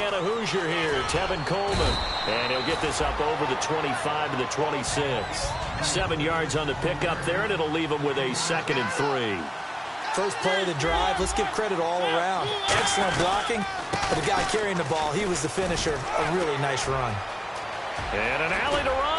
Indiana Hoosier here, Tevin Coleman. And he'll get this up over the 25 to the 26. 7 yards on the pickup there, and it'll leave him with a 2nd and 3. First play of the drive, let's give credit all around. Excellent blocking, but the guy carrying the ball, he was the finisher. A really nice run. And an alley to run.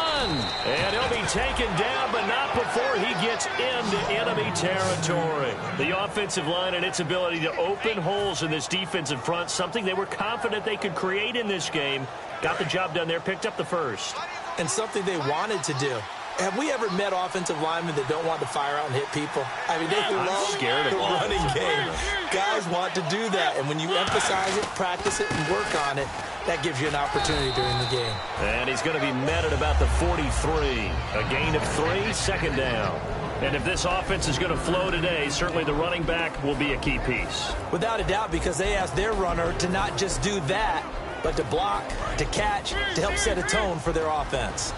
And he'll be taken down, but not before he gets into enemy territory. The offensive line and its ability to open holes in this defensive front, something they were confident they could create in this game. Got the job done there, picked up the first. And something they wanted to do. Have we ever met offensive linemen that don't want to fire out and hit people? I mean, they love the running game. Guys want to do that, and when you emphasize it, practice it, and work on it, that gives you an opportunity during the game. And he's going to be met at about the 43. A gain of 3, 2nd down. And if this offense is going to flow today, certainly the running back will be a key piece. Without a doubt, because they asked their runner to not just do that, but to block, to catch, to help set a tone for their offense.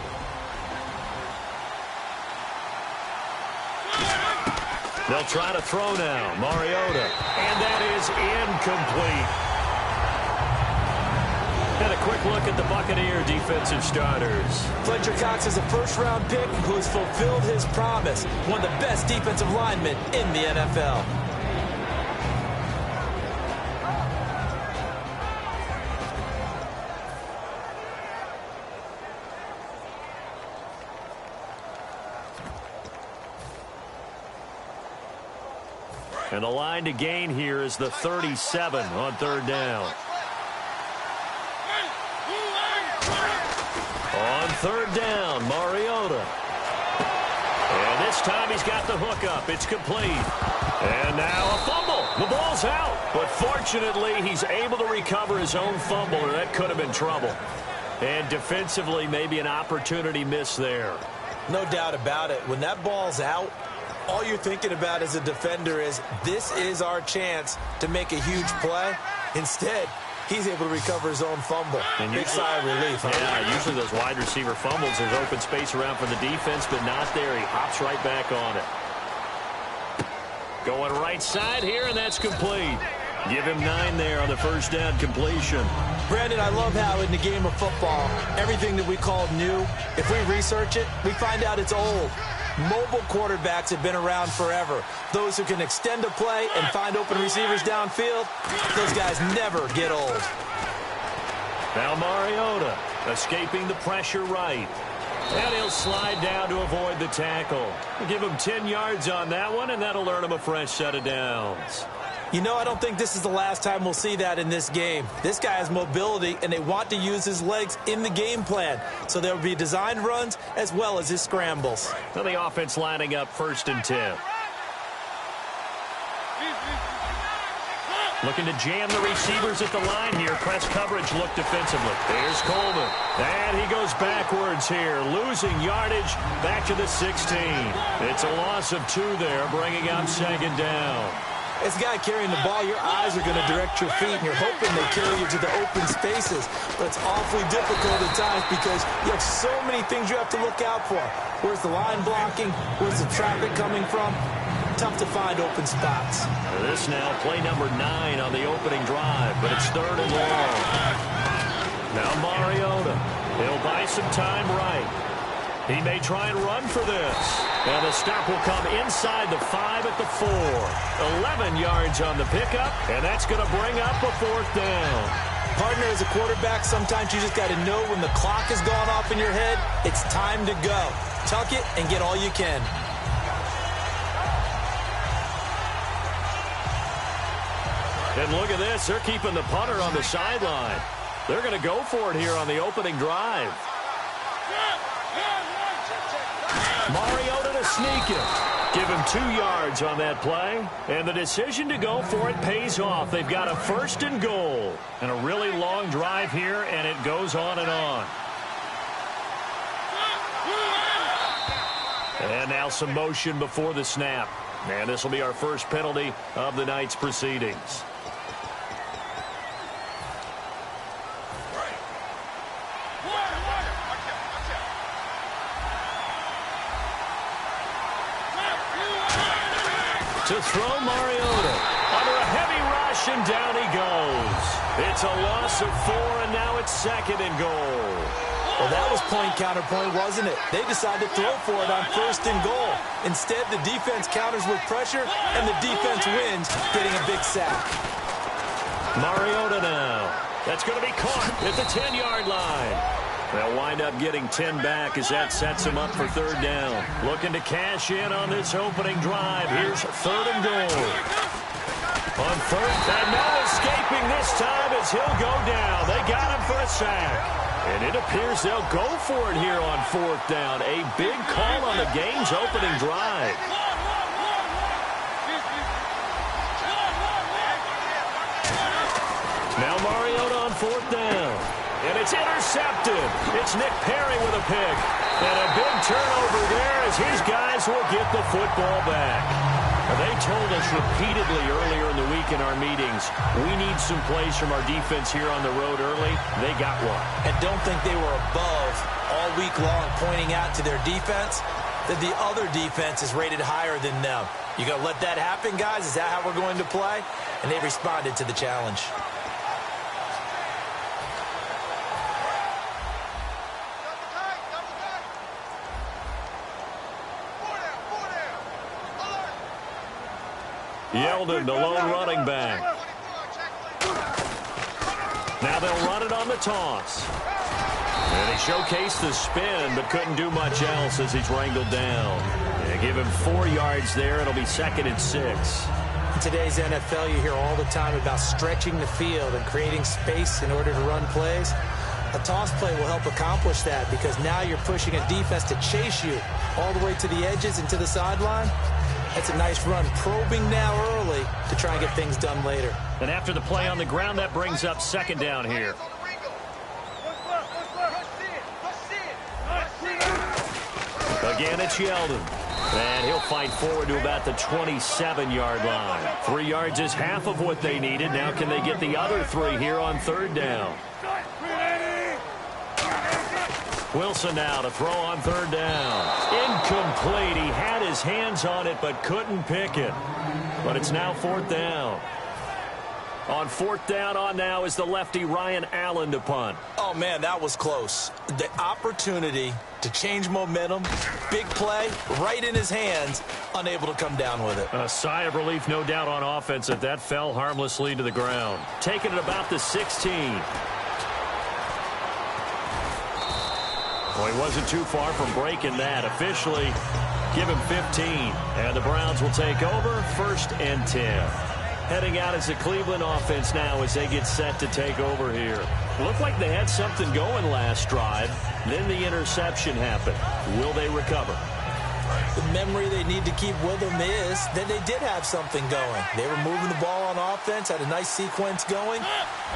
They'll try to throw now. Mariota. And that is incomplete. And a quick look at the Buccaneer defensive starters. Fletcher Cox is a first-round pick who has fulfilled his promise. One of the best defensive linemen in the NFL. And the line to gain here is the 37 on 3rd down. On 3rd down, Mariota. And this time he's got the hook up. It's complete. And now a fumble. The ball's out. But fortunately, he's able to recover his own fumble, or that could have been trouble. And defensively, maybe an opportunity miss there. No doubt about it. When that ball's out, all you're thinking about as a defender is, this is our chance to make a huge play. Instead, he's able to recover his own fumble. And big sigh of relief. Huh? Yeah, usually those wide receiver fumbles, there's open space around for the defense, but not there. He hops right back on it. Going right side here, and that's complete. Give him 9 there on the 1st down completion. Brandon, I love how in the game of football, everything that we call new, if we research it, we find out it's old. Mobile quarterbacks have been around forever. Those who can extend a play and find open receivers downfield, those guys never get old. Now Mariota escaping the pressure right. And he'll slide down to avoid the tackle. We'll give him 10 yards on that one, and that'll earn him a fresh set of downs. You know, I don't think this is the last time we'll see that in this game. This guy has mobility, and they want to use his legs in the game plan. So there will be designed runs as well as his scrambles. Now the offense lining up 1st and 10. Looking to jam the receivers at the line here. Press coverage look defensively. There's Coleman. And he goes backwards here, losing yardage back to the 16. It's a loss of 2 there, bringing up 2nd down. As a guy carrying the ball, your eyes are going to direct your feet, and you're hoping they carry you to the open spaces. But it's awfully difficult at times because you have so many things you have to look out for. Where's the line blocking? Where's the traffic coming from? Tough to find open spots. This now play number 9 on the opening drive, but it's 3rd and long. Now Mariota. He'll buy some time right. He may try and run for this. And the stop will come inside the 5 at the 4. 11 yards on the pickup, and that's going to bring up a 4th down. Partner, as a quarterback, sometimes you just got to know when the clock has gone off in your head, it's time to go. Tuck it and get all you can. And look at this. They're keeping the punter on the sideline. They're going to go for it here on the opening drive. Mariota to sneak it. Give him 2 yards on that play. And the decision to go for it pays off. They've got a 1st and goal. And a really long drive here, and it goes on and on. And now some motion before the snap. And this will be our first penalty of the night's proceedings. To throw Mariota under a heavy rush, rush, and down he goes. It's a loss of 4, and now it's 2nd and goal. Well, that was point counterpoint, wasn't it? They decided to throw for it on 1st and goal. Instead, the defense counters with pressure, and the defense wins, getting a big sack. Mariota now. That's going to be caught at the 10-yard line. They'll wind up getting 10 back as that sets them up for 3rd down. Looking to cash in on this opening drive. Here's 3rd and goal. On 1st, and no escaping this time as he'll go down. They got him for a sack. And it appears they'll go for it here on 4th down. A big call on the game's opening drive. Now Mariota on 4th down. And it's intercepted. It's Nick Perry with a pick. And a big turnover there as his guys will get the football back. Now, they told us repeatedly earlier in the week in our meetings, we need some plays from our defense here on the road early. They got one. And don't think they were above all week long pointing out to their defense that the other defense is rated higher than them. You going to let that happen, guys? Is that how we're going to play? And they responded to the challenge. Yeldon, the lone running back. Now they'll run it on the toss. And he showcased the spin, but couldn't do much else as he's wrangled down. They give him 4 yards there. It'll be 2nd and 6. In today's NFL, you hear all the time about stretching the field and creating space in order to run plays. A toss play will help accomplish that because now you're pushing a defense to chase you all the way to the edges and to the sideline. That's a nice run, probing now early to try and get things done later. And after the play on the ground, that brings up 2nd down here. Again, it's Yeldon. And he'll fight forward to about the 27-yard line. 3 yards is half of what they needed. Now can they get the other 3 here on 3rd down? Wilson now to throw on 3rd down. Incomplete. He had his hands on it but couldn't pick it. But it's now 4th down. On 4th down on now is the lefty Ryan Allen to punt. Oh, man, that was close. The opportunity to change momentum, big play, right in his hands, unable to come down with it. A sigh of relief, no doubt, on offense that fell harmlessly to the ground. Taking it about the 16. Well, he wasn't too far from breaking that. Officially, give him 15. And the Browns will take over 1st and 10. Heading out as the Cleveland offense now as they get set to take over here. Looked like they had something going last drive. Then the interception happened. Will they recover? The memory they need to keep with them is that they did have something going. They were moving the ball on offense, had a nice sequence going.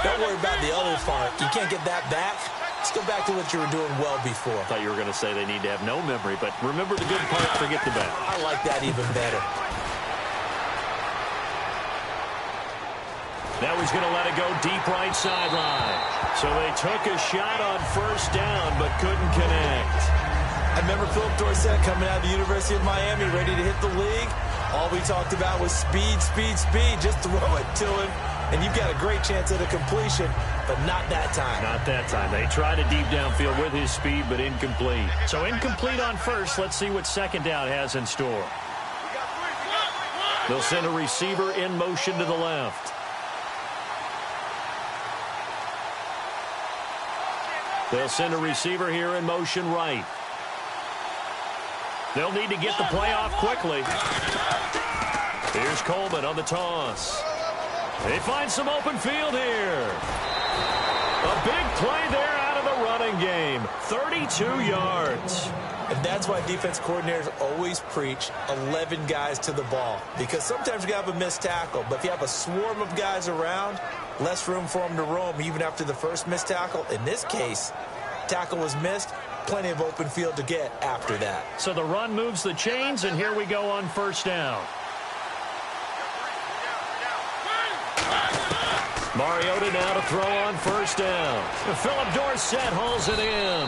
Don't worry about the other part. You can't get that back. Let's go back to what you were doing well before. I thought you were going to say they need to have no memory, but remember the good part, forget the bad. I like that even better. Now he's going to let it go deep right sideline. So they took a shot on 1st down, but couldn't connect. I remember Philip Dorsett coming out of the University of Miami, ready to hit the league. All we talked about was speed, speed, speed. Just throw it to him, and you've got a great chance at a completion, but not that time. Not that time. They tried a deep downfield with his speed, but incomplete. So incomplete on 1st. Let's see what 2nd down has in store. They'll send a receiver in motion to the left. They'll send a receiver here in motion right. They'll need to get the play off quickly. Here's Coleman on the toss. They find some open field here. A big play there out of the running game. 32 yards. And that's why defense coordinators always preach 11 guys to the ball. Because sometimes you have a missed tackle, but if you have a swarm of guys around, less room for them to roam even after the first missed tackle. In this case, tackle was missed, plenty of open field to get after that. So the run moves the chains, and here we go on 1st down. Mariota now to throw on first down. Philip Dorsett hauls it in.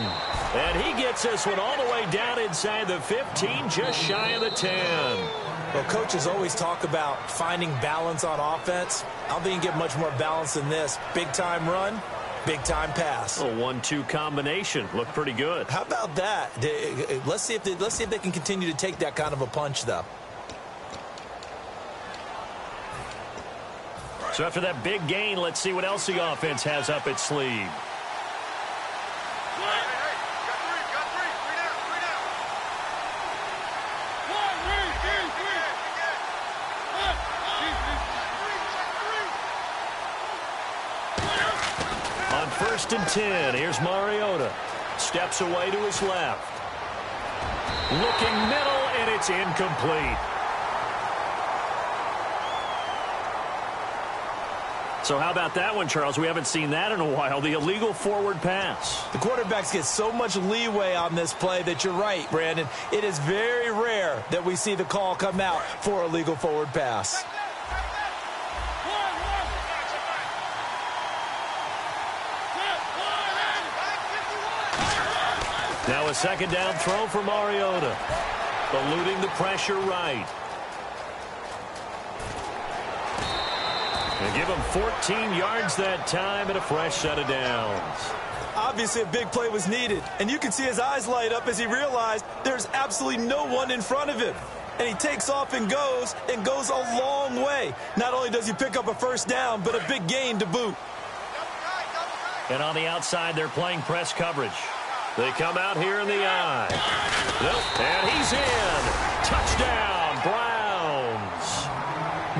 And he gets this one all the way down inside the 15, just shy of the 10. Well, coaches always talk about finding balance on offense. I don't think you can get much more balance than this. Big-time run, big-time pass. A 1-2 combination. Looked pretty good. How about that? Let's see if they can continue to take that kind of a punch, though. So after that big gain, let's see what else the offense has up its sleeve. On 1st and 10, here's Mariota. Steps away to his left. Looking middle, and it's incomplete. So how about that one, Charles? We haven't seen that in a while. The illegal forward pass. The quarterbacks get so much leeway on this play that you're right, Brandon. It is very rare that we see the call come out for a legal forward pass. Now a second down throw for Mariota. Eluding the pressure right. And give him 14 yards that time and a fresh set of downs. Obviously, a big play was needed, and you can see his eyes light up as he realized there's absolutely no one in front of him. And he takes off and goes a long way. Not only does he pick up a first down, but a big gain to boot. And on the outside, they're playing press coverage. They come out here in the eye. Nope. And he's in. Touchdown, Browns.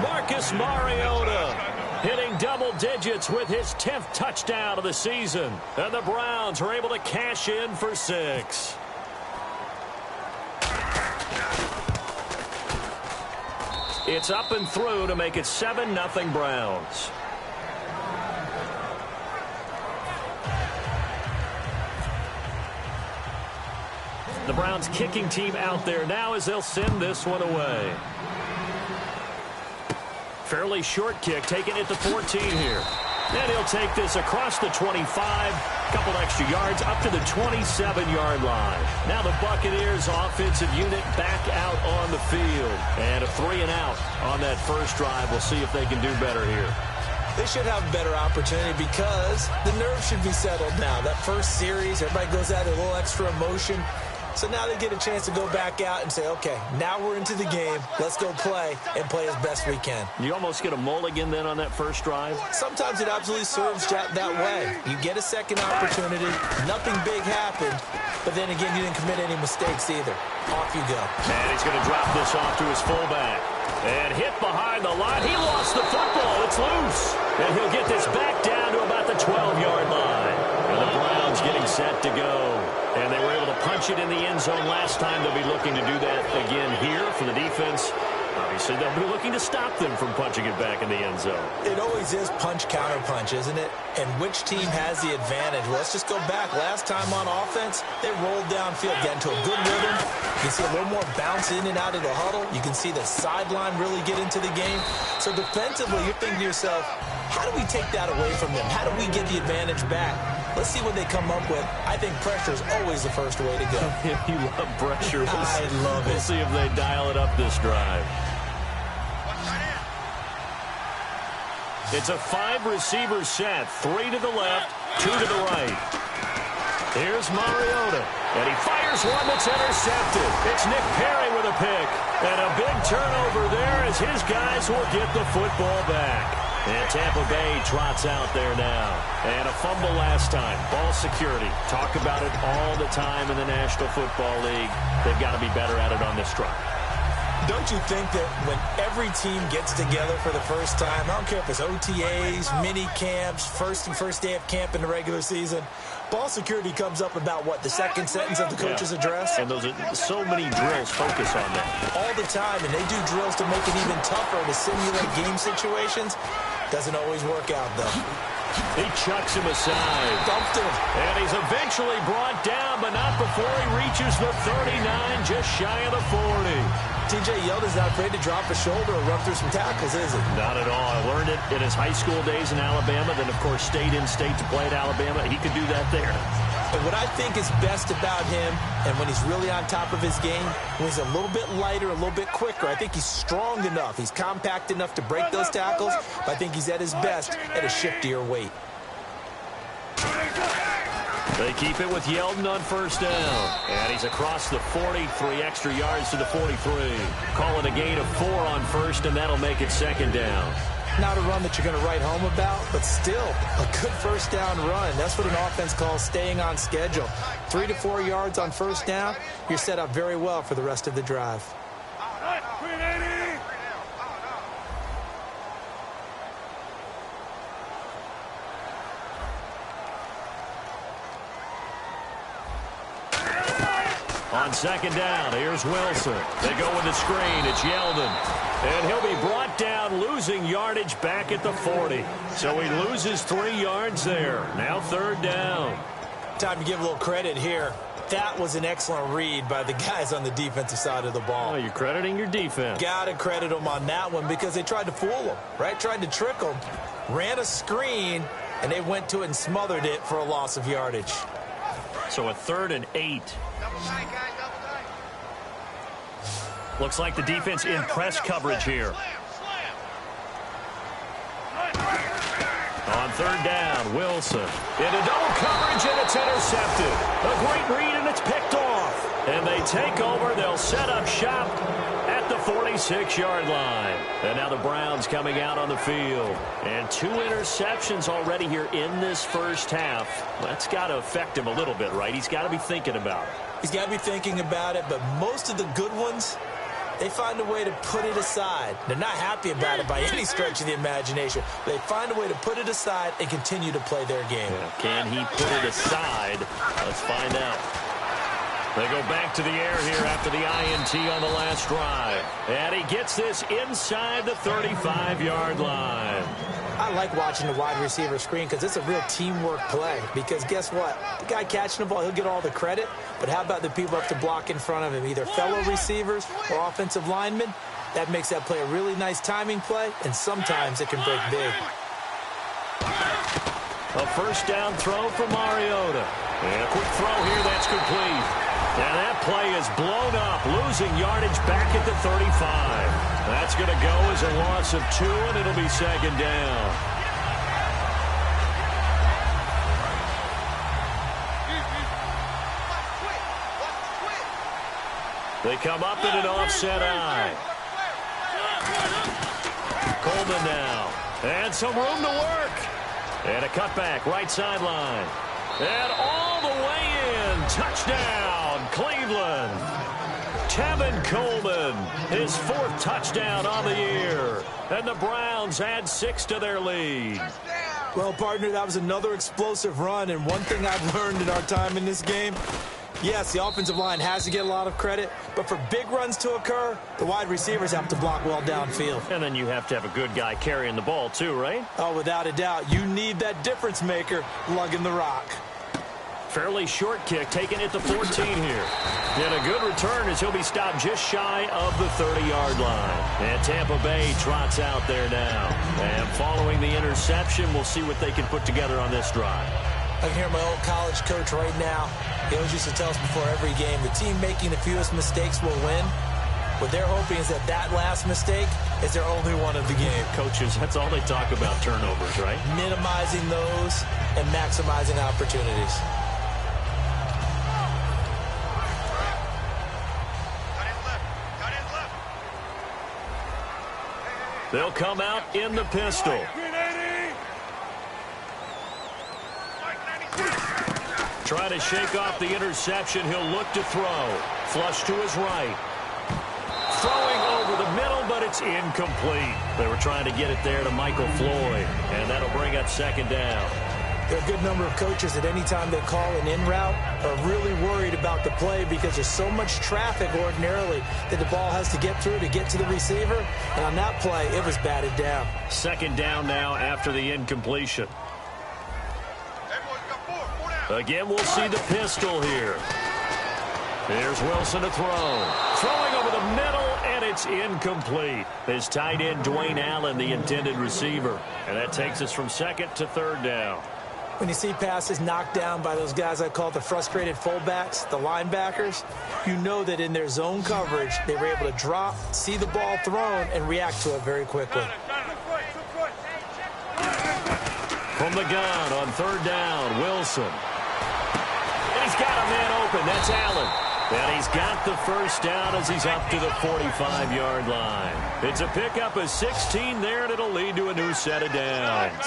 Marcus Mariota hitting double digits with his 10th touchdown of the season. And the Browns are able to cash in for 6. It's up and through to make it 7-0 Browns. The Browns kicking team out there now as they'll send this one away. Fairly short kick, taking it to 14 here. And he'll take this across the 25, couple extra yards up to the 27-yard line. Now the Buccaneers offensive unit back out on the field. And a 3-and-out on that first drive. We'll see if they can do better here. They should have a better opportunity because the nerves should be settled now. That first series, everybody goes out with a little extra emotion. So now they get a chance to go back out and say, okay, now we're into the game. Let's go play and play as best we can. You almost get a mulligan then on that first drive? Sometimes it absolutely serves that way. You get a second opportunity. Nothing big happened. But then again, you didn't commit any mistakes either. Off you go. And he's going to drop this off to his fullback. And hit behind the line. He lost the football. It's loose. And he'll get this back down to about the 12-yard line. And the Browns getting set to go. And they were able to punch it in the end zone last time. They'll be looking to do that again here for the defense. Obviously, they'll be looking to stop them from punching it back in the end zone. It always is punch-counter-punch, isn't it? And which team has the advantage? Well, let's just go back. Last time on offense, they rolled downfield, got into a good rhythm. You can see a little more bounce in and out of the huddle. You can see the sideline really get into the game. So defensively, you're thinking to yourself, how do we take that away from them? How do we get the advantage back? Let's see what they come up with. I think pressure is always the first way to go. You love pressure. I love it. We'll see if they dial it up this drive. It's a 5-receiver set. 3 to the left, 2 to the right. Here's Mariota. And he fires one that's intercepted. It's Nick Perry with a pick. And a big turnover there as his guys will get the football back. And Tampa Bay trots out there now. And a fumble last time. Ball security. Talk about it all the time in the National Football League. They've got to be better at it on this drive. Don't you think that when every team gets together for the first time, I don't care if it's OTAs, mini camps, first day of camp in the regular season, ball security comes up about, what, the second sentence of the coach's address? And those are so many drills focus on that. All the time, and they do drills to make it even tougher to simulate game situations. Doesn't always work out, though. He chucks him aside. Dumped him. And he is eventually brought down, but not before he reaches the 39, just shy of the 40. T.J. Yeldon's not afraid to drop a shoulder or run through some tackles, is he? Not at all. I learned it in his high school days in Alabama, then, of course, stayed in state to play at Alabama. He could do that there. And what I think is best about him, and when he's really on top of his game, when he's a little bit lighter, a little bit quicker, I think he's strong enough. He's compact enough to break those tackles, but I think he's at his best at a shiftier weight. They keep it with Yeldon on first down. And he's across the 40, 3 extra yards to the 43. Call it a gain of 4 on first, and that'll make it second down. Not a run that you're going to write home about, but still a good first down run. That's what an offense calls staying on schedule. 3 to 4 yards on first down, you're set up very well for the rest of the drive. On second down, here's Wilson. They go with the screen. It's Yeldon. And he'll be brought down, losing yardage back at the 40. So he loses 3 yards there. Now third down. Time to give a little credit here. That was an excellent read by the guys on the defensive side of the ball. Oh, you're crediting your defense. Got to credit them on that one because they tried to fool them, right? Tried to trick them. Ran a screen, and they went to it and smothered it for a loss of yardage. So a 3rd and 8. Looks like the defense in press coverage here. On third down, Wilson. Into double coverage, and it's intercepted. A great read, and it's picked off. And they take over. They'll set up shop at the 46-yard line. And now the Browns coming out on the field. And 2 interceptions already here in this first half. That's got to affect him a little bit, right? He's got to be thinking about it. He's got to be thinking about it, but most of the good ones, they find a way to put it aside. They're not happy about it by any stretch of the imagination. They find a way to put it aside and continue to play their game. Yeah, can he put it aside? Let's find out. They go back to the air here after the INT on the last drive. And he gets this inside the 35-yard line. I like watching the wide receiver screen because it's a real teamwork play. Because guess what? The guy catching the ball, he'll get all the credit. But how about the people up to block in front of him, either fellow receivers or offensive linemen? That makes that play a really nice timing play, and sometimes it can break big. A first down throw for Mariota. And a quick throw here that's complete. And that play is blown up, losing yardage back at the 35. That's going to go as a loss of 2, and it'll be second down. They come up in an offset eye. Coleman now. And some room to work. And a cutback, right sideline. And all the way in. Touchdown, Cleveland. Tevin Coleman, his 4th touchdown on the year. And the Browns add 6 to their lead. Well, partner, that was another explosive run. And one thing I've learned in our time in this game, yes, the offensive line has to get a lot of credit, but for big runs to occur, the wide receivers have to block well downfield. And then you have to have a good guy carrying the ball too, right? Oh, without a doubt. You need that difference maker lugging the rock. Fairly short kick, taken at the 14 here. And a good return as he'll be stopped just shy of the 30-yard line. And Tampa Bay trots out there now. And following the interception, we'll see what they can put together on this drive. I can hear my old college coach right now. He always used to tell us before every game, the team making the fewest mistakes will win. What they're hoping is that that last mistake is their only one of the game. Coaches, that's all they talk about, turnovers, right? Minimizing those and maximizing opportunities. They'll come out in the pistol. Trying to shake off the interception. He'll look to throw. Flush to his right. Throwing over the middle, but it's incomplete. They were trying to get it there to Michael Floyd, and that'll bring up second down. There are a good number of coaches at any time they call an in route are really worried about the play because there's so much traffic ordinarily that the ball has to get through to get to the receiver. And on that play, it was batted down. Second down now after the incompletion. Again, we'll see the pistol here. Here's Wilson to throw. Throwing over the middle, and it's incomplete. His tight end, Dwayne Allen, the intended receiver. And that takes us from second to third down. When you see passes knocked down by those guys I call the frustrated fullbacks, the linebackers, you know that in their zone coverage, they were able to drop, see the ball thrown, and react to it very quickly. From the gun on third down, Wilson. And he's got a man open. That's Allen. And he's got the first down as he's up to the 45-yard line. It's a pickup of 16 there, and it'll lead to a new set of downs.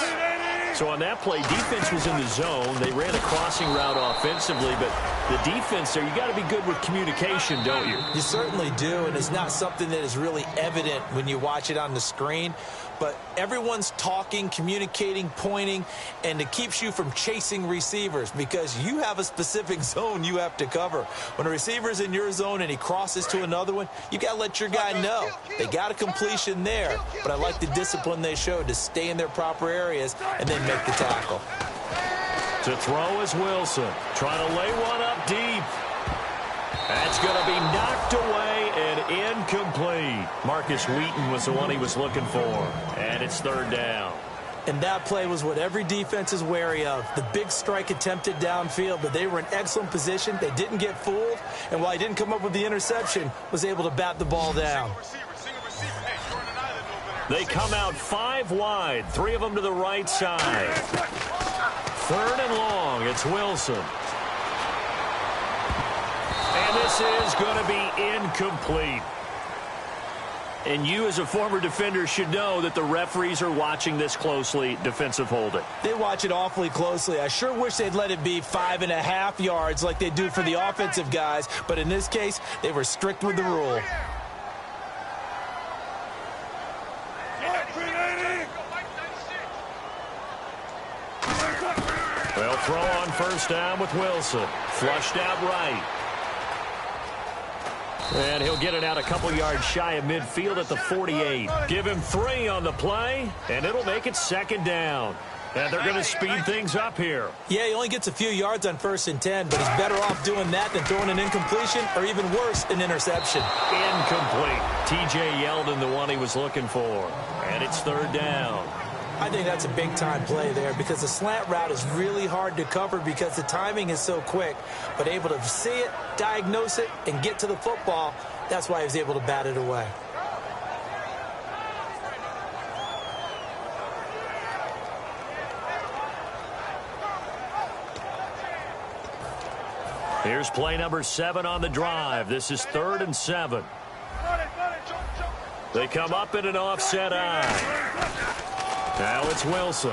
So on that play, defense was in the zone. They ran a crossing route offensively, but the defense there, you got to be good with communication, don't you? You certainly do, and it's not something that is really evident when you watch it on the screen. But everyone's talking, communicating, pointing, and it keeps you from chasing receivers because you have a specific zone you have to cover. When a receiver's in your zone and he crosses to another one, you got to let your guy know. They got a completion there, but I like the discipline they showed to stay in their proper areas and then make the tackle. To throw is Wilson, trying to lay one up deep. That's going to be knocked away and incomplete. Marcus Wheaton was the one he was looking for, and it's third down. And that play was what every defense is wary of. The big strike attempted downfield, but they were in excellent position. They didn't get fooled, and while he didn't come up with the interception, was able to bat the ball down. They come out 5 wide, 3 of them to the right side. Third and long, it's Wilson. And this is going to be incomplete. And you as a former defender should know that the referees are watching this closely, defensive holding. They watch it awfully closely. I sure wish they'd let it be 5.5 yards like they do for the offensive guys. But in this case, they were strict with the rule. They'll throw on first down with Wilson. Flushed out right. And he'll get it out a couple yards shy of midfield at the 48. Give him 3 on the play, and it'll make it second down. And they're going to speed things up here. Yeah, he only gets a few yards on 1st and 10, but he's better off doing that than throwing an incompletion or even worse, an interception. Incomplete. T.J. Yeldon, the one he was looking for. And it's third down. I think that's a big-time play there because the slant route is really hard to cover because the timing is so quick. But able to see it, diagnose it, and get to the football, that's why he was able to bat it away. Here's play number 7 on the drive. This is 3rd and 7. They come up in an offset eye. Now it's Wilson.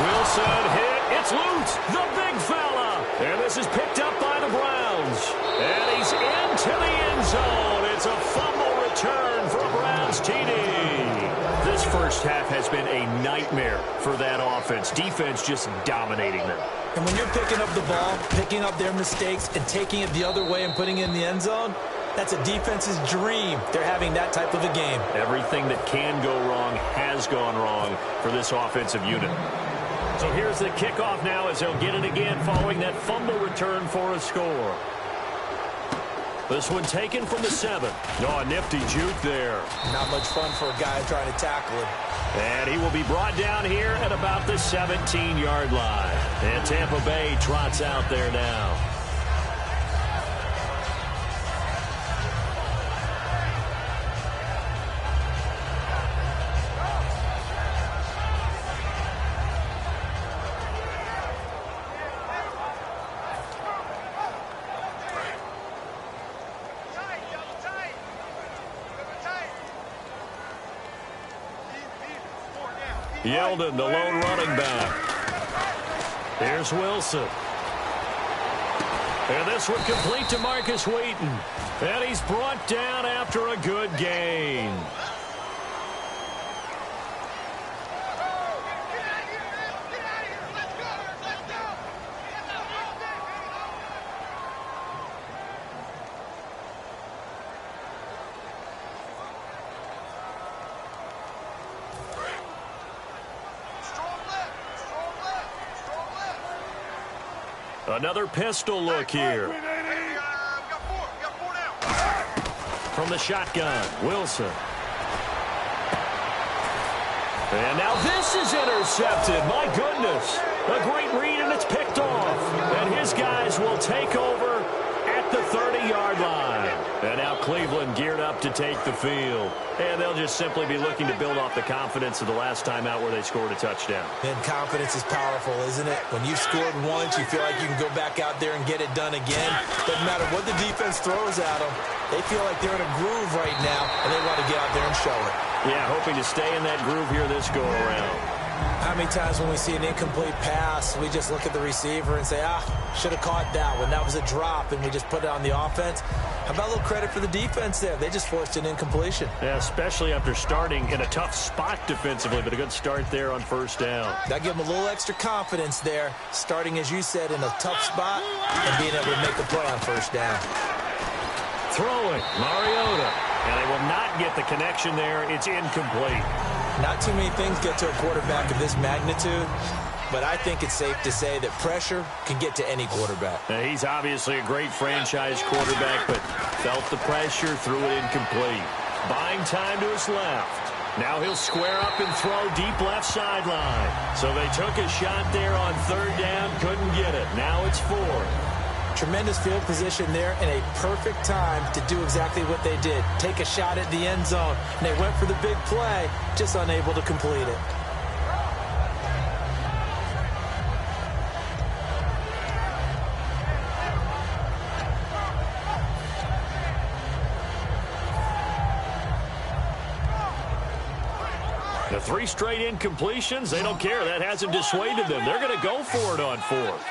Wilson hit. It's loose. The big fella. And this is picked up by the Browns. And he's into the end zone. It's a fumble return for a Browns TD. This first half has been a nightmare for that offense. Defense just dominating them. And when you're picking up the ball, picking up their mistakes, and taking it the other way and putting it in the end zone, that's a defense's dream. They're having that type of a game. Everything that can go wrong has gone wrong for this offensive unit. So here's the kickoff now as they'll get it again following that fumble return for a score. This one taken from the 7. Oh, a nifty juke there. Not much fun for a guy trying to tackle him. And he will be brought down here at about the 17-yard line. And Tampa Bay trots out there now. Yeldon, the lone running back. Here's Wilson. And this one complete to Marcus Wheaton. And he's brought down after a good gain. Another pistol look here. From the shotgun, Wilson. And now this is intercepted. My goodness. A great read, and it's picked off. And his guys will take over at the 30-yard line. And now Cleveland geared up to take the field. And they'll just simply be looking to build off the confidence of the last time out where they scored a touchdown. And confidence is powerful, isn't it? When you've scored once, you feel like you can go back out there and get it done again. Doesn't matter what the defense throws at them. They feel like they're in a groove right now, and they want to get out there and show it. Yeah, hoping to stay in that groove here this go-around. How many times when we see an incomplete pass, we just look at the receiver and say, should have caught that one. That was a drop, and we just put it on the offense. How about a little credit for the defense there? They just forced an incompletion. Yeah, especially after starting in a tough spot defensively, but a good start there on first down. That give them a little extra confidence there, starting, as you said, in a tough spot and being able to make the play on first down. Throwing, Mariota. And they will not get the connection there. It's incomplete. Not too many things get to a quarterback of this magnitude, but I think it's safe to say that pressure can get to any quarterback. He's obviously a great franchise quarterback, but felt the pressure, threw it incomplete. Buying time to his left. Now he'll square up and throw deep left sideline. So they took a shot there on third down, couldn't get it. Now it's fourth. Tremendous field position there and a perfect time to do exactly what they did. Take a shot at the end zone. And they went for the big play, just unable to complete it. The 3 straight incompletions, they don't care. That hasn't dissuaded them. They're going to go for it on fourth.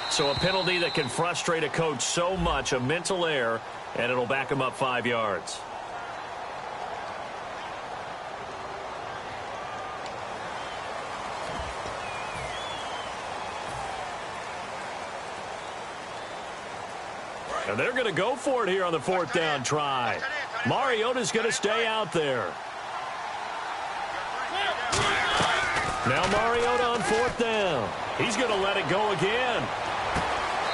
So a penalty that can frustrate a coach so much, a mental error, and it'll back him up 5 yards. And they're going to go for it here on the fourth down try. Mariota's going to stay out there. Now Mariota on fourth down. He's going to let it go again.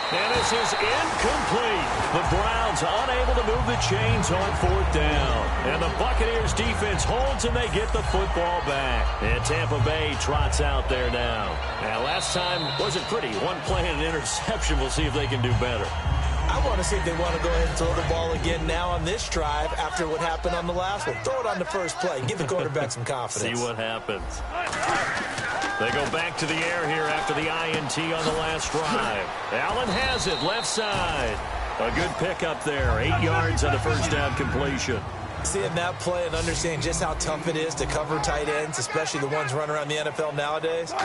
And this is incomplete. The Browns unable to move the chains on fourth down. And the Buccaneers defense holds and they get the football back. And Tampa Bay trots out there now. Now last time wasn't pretty. One play and an interception. We'll see if they can do better. I want to see if they want to go ahead and throw the ball again now on this drive after what happened on the last one. Throw it on the first play. Give the quarterback some confidence. See what happens. They go back to the air here after the INT on the last drive. Allen has it, left side. A good pickup there, 8 yards on the first down completion. Seeing that play and understanding just how tough it is to cover tight ends, especially the ones running around the NFL nowadays,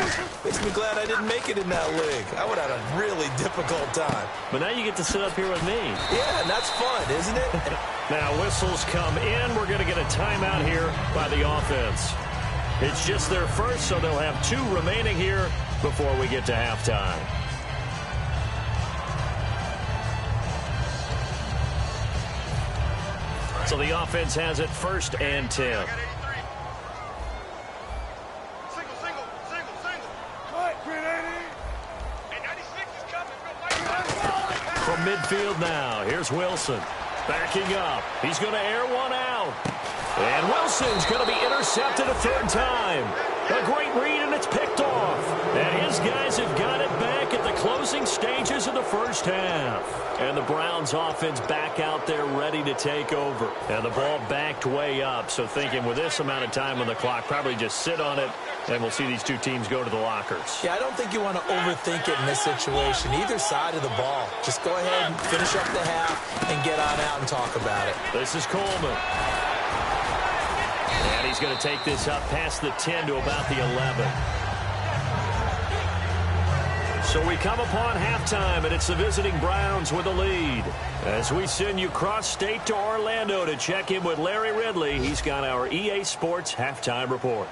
makes me glad I didn't make it in that league. I would have had a really difficult time. But now you get to sit up here with me. Yeah, and that's fun, isn't it? Now whistles come in. We're going to get a timeout here by the offense. It's just their first, so they'll have 2 remaining here before we get to halftime. So the offense has it 1st and 10. From midfield now, here's Wilson. Backing up. He's going to air one out. And Wilson's going to be intercepted a 3rd time. A great read, and it's picked off. And his guys have got it back at the closing stages of the first half. And the Browns offense back out there ready to take over. And the ball backed way up. So thinking with this amount of time on the clock, probably just sit on it, and we'll see these 2 teams go to the lockers. Yeah, I don't think you want to overthink it in this situation. Either side of the ball. Just go ahead and finish up the half and get on out and talk about it. This is Coleman. And he's going to take this up past the 10 to about the 11. So we come upon halftime, and it's the visiting Browns with a lead. As we send you cross-state to Orlando to check in with Larry Ridley, he's got our EA Sports halftime report.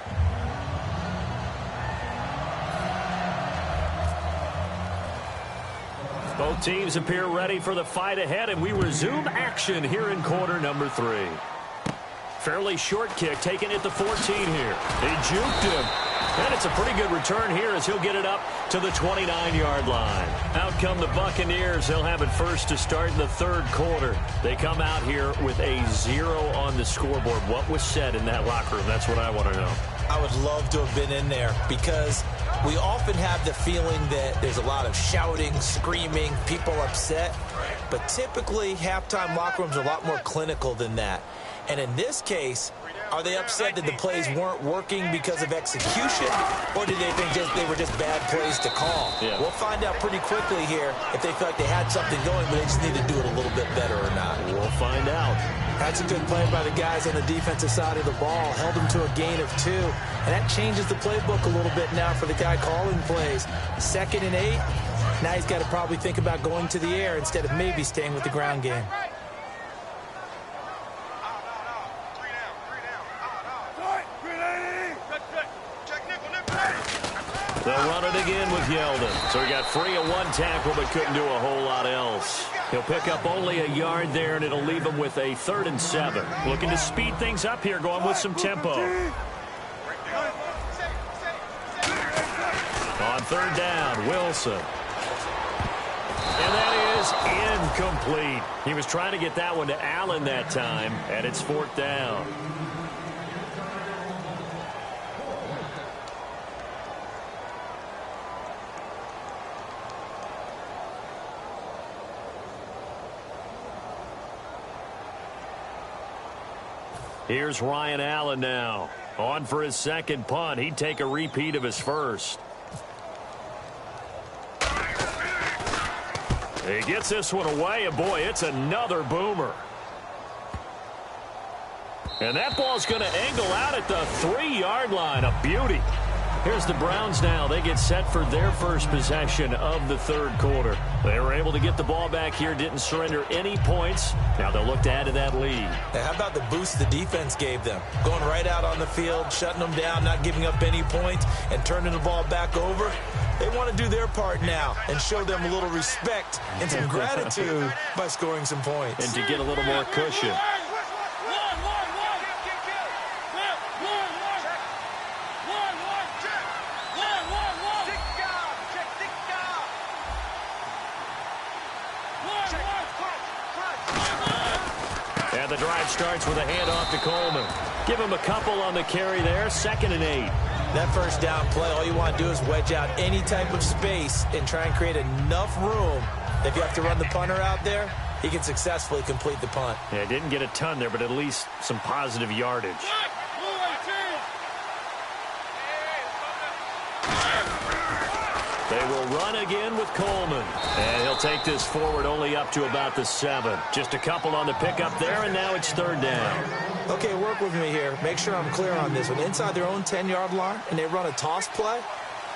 Both teams appear ready for the fight ahead, and we resume action here in quarter number 3. Fairly short kick, taken at the 14 here. He juked him. And it's a pretty good return here as he'll get it up to the 29-yard line. Out come the Buccaneers. They'll have it first to start in the third quarter. They come out here with a 0 on the scoreboard. What was said in that locker room? That's what I want to know. I would love to have been in there because we often have the feeling that there's a lot of shouting, screaming, people upset. But typically, halftime locker rooms are a lot more clinical than that. And in this case, are they upset that the plays weren't working because of execution, or did they think they were just bad plays to call? Yeah. We'll find out pretty quickly here if they feel like they had something going, but they just need to do it a little bit better or not. We'll find out. That's a good play by the guys on the defensive side of the ball. Held them to a gain of 2, and that changes the playbook a little bit now for the guy calling plays. 2nd and 8. Now he's got to probably think about going to the air instead of maybe staying with the ground game. They'll run it again with Yeldon. So he got free of 1 tackle but couldn't do a whole lot else. He'll pick up only a yard there, and it'll leave him with a 3rd and 7. Looking to speed things up here, going with some tempo. On 3rd down, Wilson. And that is incomplete. He was trying to get that one to Allen that time, and it's 4th down. Here's Ryan Allen now. On for his 2nd punt. He'd take a repeat of his first. He gets this one away, and boy, it's another boomer. And that ball's going to angle out at the 3-yard line. A beauty. Here's the Browns now. They get set for their first possession of the 3rd quarter. They were able to get the ball back here, didn't surrender any points. Now they'll look to add to that lead. Now, how about the boost the defense gave them? Going right out on the field, shutting them down, not giving up any points, and turning the ball back over. They want to do their part now and show them a little respect and some gratitude by scoring some points. And to get a little more cushion. The drive starts with a handoff to Coleman. Give him a couple on the carry there. 2nd and 8. That first down play, all you want to do is wedge out any type of space and try and create enough room. If you have to run the punter out there, he can successfully complete the punt. Yeah, didn't get a ton there, but at least some positive yardage. They will run again with Coleman. And he'll take this forward only up to about the 7. Just a couple on the pickup there, and now it's 3rd down. Okay, work with me here. Make sure I'm clear on this one. Inside their own 10-yard line, and they run a toss play,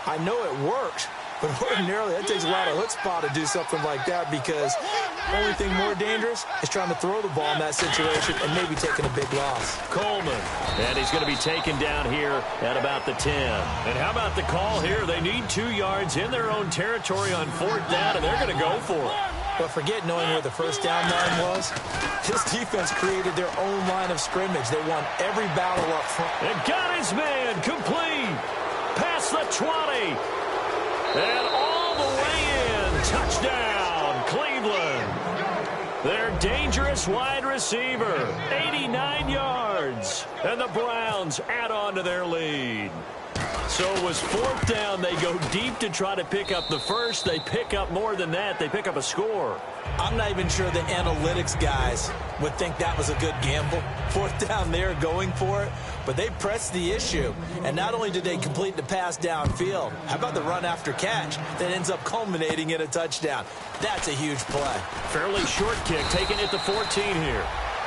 I know it works. But ordinarily, that takes a lot of chutzpah to do something like that because the only thing more dangerous is trying to throw the ball in that situation and maybe taking a big loss. Coleman, and he's going to be taken down here at about the 10. And how about the call here? They need 2 yards in their own territory on 4th down, and they're going to go for it. But forget knowing where the first down line was. This defense created their own line of scrimmage. They won every battle up front. And got his man complete. Past the 20. And all the way in. Touchdown, Cleveland. Their dangerous wide receiver. 89 yards. And the Browns add on to their lead. So it was 4th down. They go deep to try to pick up the first. They pick up more than that. They pick up a score. I'm not even sure the analytics guys would think that was a good gamble. 4th down there going for it. But they pressed the issue. And not only did they complete the pass downfield, how about the run after catch that ends up culminating in a touchdown? That's a huge play. Fairly short kick taken at the 14 here.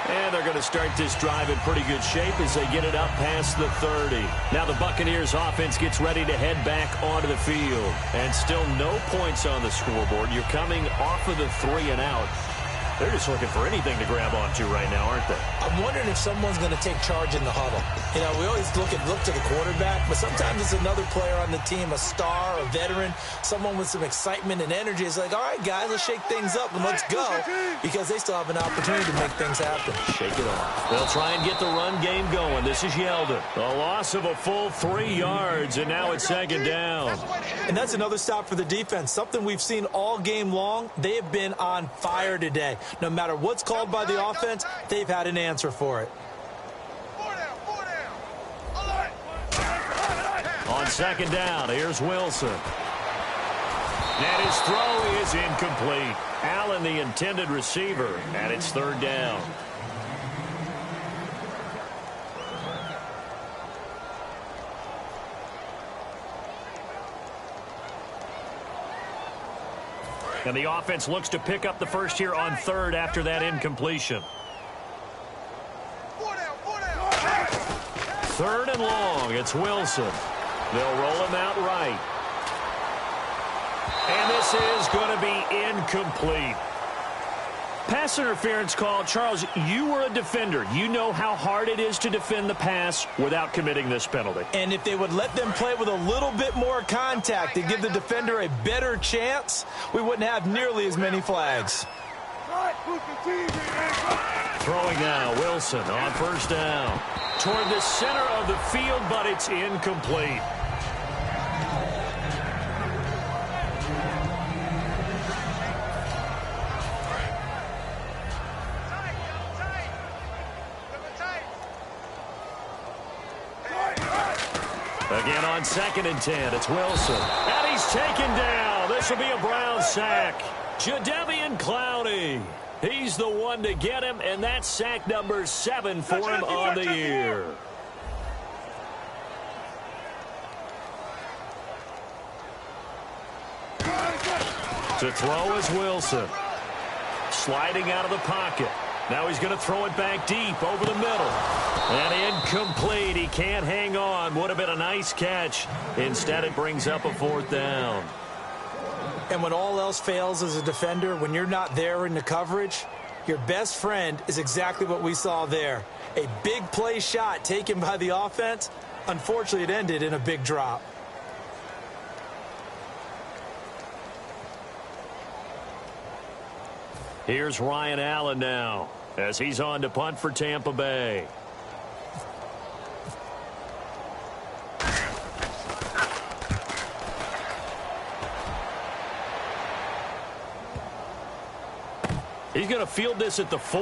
And they're going to start this drive in pretty good shape as they get it up past the 30. Now the Buccaneers offense gets ready to head back onto the field. And still no points on the scoreboard. You're coming off of the 3 and out. They're just looking for anything to grab onto right now, aren't they? I'm wondering if someone's going to take charge in the huddle. You know, we always look to the quarterback, but sometimes it's another player on the team, a star, a veteran, someone with some excitement and energy. It's like, all right, guys, let's shake things up and let's go, because they still have an opportunity to make things happen. Shake it off. They'll try and get the run game going. This is Yeldon. A loss of a full 3 yards, and now it's second down. And that's another stop for the defense, something we've seen all game long. They have been on fire today. No matter what's called by the offense, they've had an answer for it. On second down, here's Wilson. And his throw is incomplete. Allen, the intended receiver, and it's third down. And the offense looks to pick up the first here on third after that incompletion. Third and long, it's Wilson. They'll roll him out right. And this is going to be incomplete. Pass interference call. Charles, you were a defender. You know how hard it is to defend the pass without committing this penalty. And if they would let them play with a little bit more contact and give the defender a better chance, we wouldn't have nearly as many flags. Throwing now, Wilson on first down. Toward the center of the field, but it's incomplete. Again on 2nd and 10, it's Wilson. And he's taken down. This will be a Brown sack. Jadeveon Clowney. He's the one to get him, and that's sack number 7 for him on the year. To throw is Wilson. Sliding out of the pocket. Now he's going to throw it back deep over the middle. And incomplete. He can't hang on. Would have been a nice catch. Instead, it brings up a fourth down. And when all else fails as a defender, when you're not there in the coverage, your best friend is exactly what we saw there. A big play shot taken by the offense. Unfortunately, it ended in a big drop. Here's Ryan Allen now as he's on to punt for Tampa Bay. He's going to field this at the 4.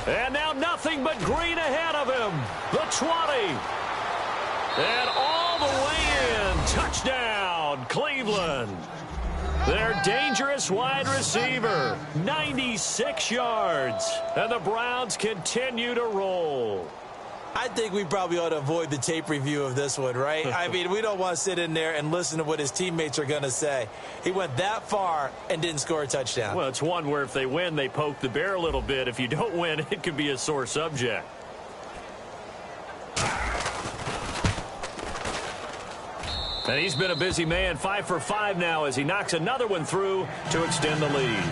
And now nothing but green ahead of him. The 20. And all the way in. Touchdown, Cleveland. Their dangerous wide receiver, 96 yards. And the Browns continue to roll. I think we probably ought to avoid the tape review of this one, right? I mean, we don't want to sit in there and listen to what his teammates are going to say. He went that far and didn't score a touchdown. Well, it's one where if they win, they poke the bear a little bit. If you don't win, it could be a sore subject. And he's been a busy man, 5 for 5 now as he knocks another one through to extend the lead.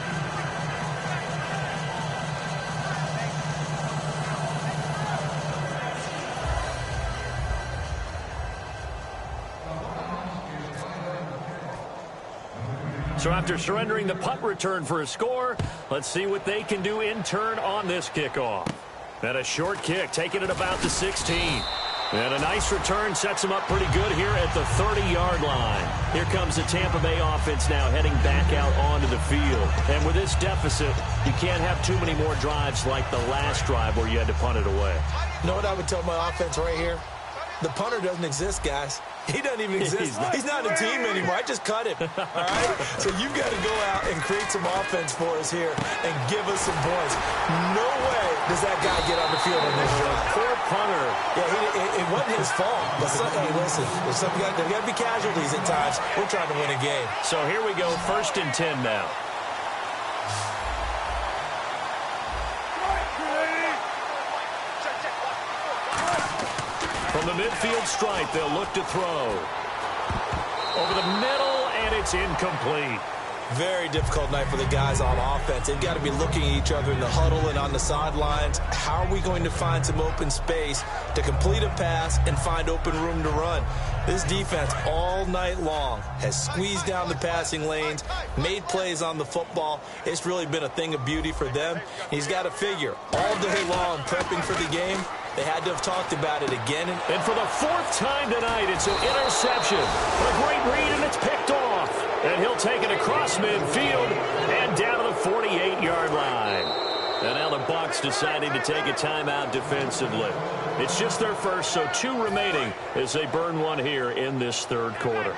So after surrendering the punt return for a score, let's see what they can do in turn on this kickoff. And a short kick, taking it about the 16. And a nice return sets him up pretty good here at the 30-yard line. Here comes the Tampa Bay offense now heading back out onto the field. And with this deficit, you can't have too many more drives like the last drive where you had to punt it away. You know what I would tell my offense right here? The punter doesn't exist, guys. He doesn't even exist. He's not a team anymore. I just cut him. All right? So you've got to go out and create some offense for us here and give us some points. No way does that guy get on the field in this drive. Poor punter. Yeah, it wasn't his fault. But hey, listen, there's got to be casualties at times. We're trying to win a game. So here we go, 1st and 10 now. From the midfield stripe, they'll look to throw. Over the middle, and it's incomplete. Very difficult night for the guys on offense. They've got to be looking at each other in the huddle and on the sidelines. How are we going to find some open space to complete a pass and find open room to run? This defense all night long has squeezed down the passing lanes, made plays on the football. It's really been a thing of beauty for them. He's got to figure all day long prepping for the game. They had to have talked about it again. And for the fourth time tonight, it's an interception. A great read, and it's picked off. And he'll take it across midfield and down to the 48-yard line. And now the Bucs deciding to take a timeout defensively. It's just their first, so 2 remaining as they burn one here in this third quarter.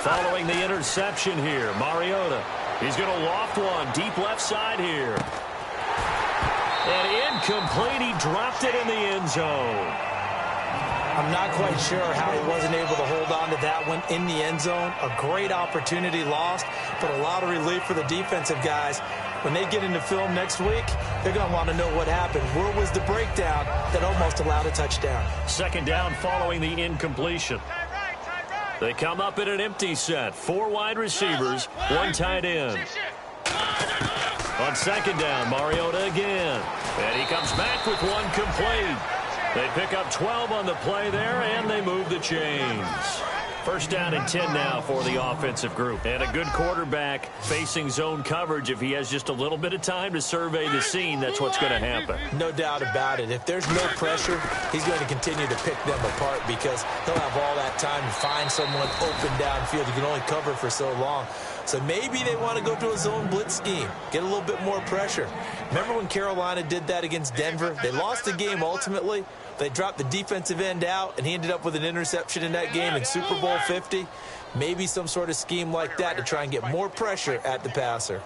Following the interception here, Mariota. He's going to loft one deep left side here. And incomplete. He dropped it in the end zone. I'm not quite sure how he wasn't able to hold on to that one in the end zone. A great opportunity lost, but a lot of relief for the defensive guys. When they get into film next week, they're going to want to know what happened. Where was the breakdown that almost allowed a touchdown? Second down following the incompletion. They come up in an empty set. 4 wide receivers, 1 tight end. On second down, Mariota again. And he comes back with 1 complete. They pick up 12 on the play there, and they move the chains. First down and 10 now for the offensive group. And a good quarterback facing zone coverage. If he has just a little bit of time to survey the scene, that's what's going to happen. No doubt about it. If there's no pressure, he's going to continue to pick them apart because he'll have all that time to find someone open downfield. You can only cover for so long. So maybe they want to go to a zone blitz scheme, get a little bit more pressure. Remember when Carolina did that against Denver? They lost the game ultimately. They dropped the defensive end out, and he ended up with an interception in that game in Super Bowl 50. Maybe some sort of scheme like that to try and get more pressure at the passer.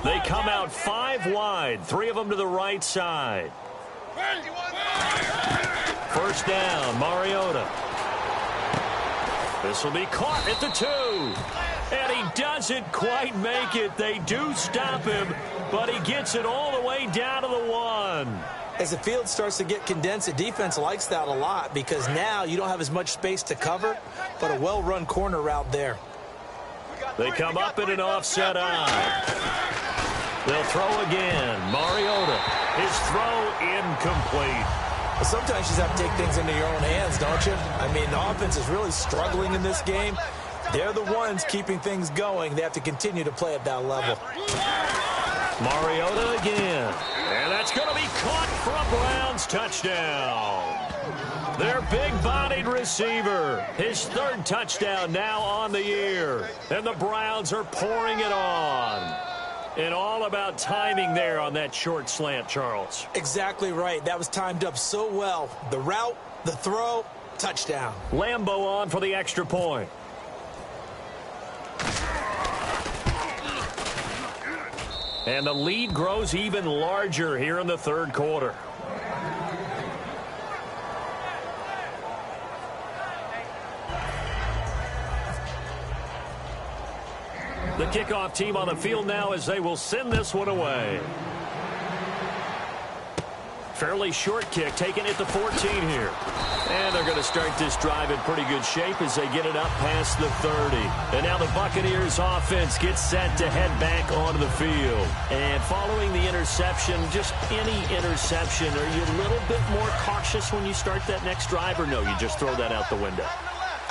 They come out 5 wide, 3 of them to the right side. First down, Mariota. This will be caught at the 2. And he doesn't quite make it. They do stop him, but he gets it all the way down to the 1. As the field starts to get condensed, the defense likes that a lot because now you don't have as much space to cover, but a well-run corner route there. They come up in an offset eye. They'll throw again. Mariota. His throw incomplete. Well, sometimes you just have to take things into your own hands, don't you? I mean, the offense is really struggling in this game. They're the ones keeping things going. They have to continue to play at that level. Mariota again. And that's going to be caught for a Browns touchdown. Their big-bodied receiver. His 3rd touchdown now on the year. And the Browns are pouring it on. And all about timing there on that short slant, Charles. Exactly right. That was timed up so well. The route, the throw, touchdown. Lambo on for the extra point. And the lead grows even larger here in the third quarter. The kickoff team on the field now as they will send this one away. Fairly short kick taken at the 14 here. And they're going to start this drive in pretty good shape as they get it up past the 30. And now the Buccaneers offense gets set to head back onto the field. And following the interception, just any interception, are you a little bit more cautious when you start that next drive, or no, you just throw that out the window?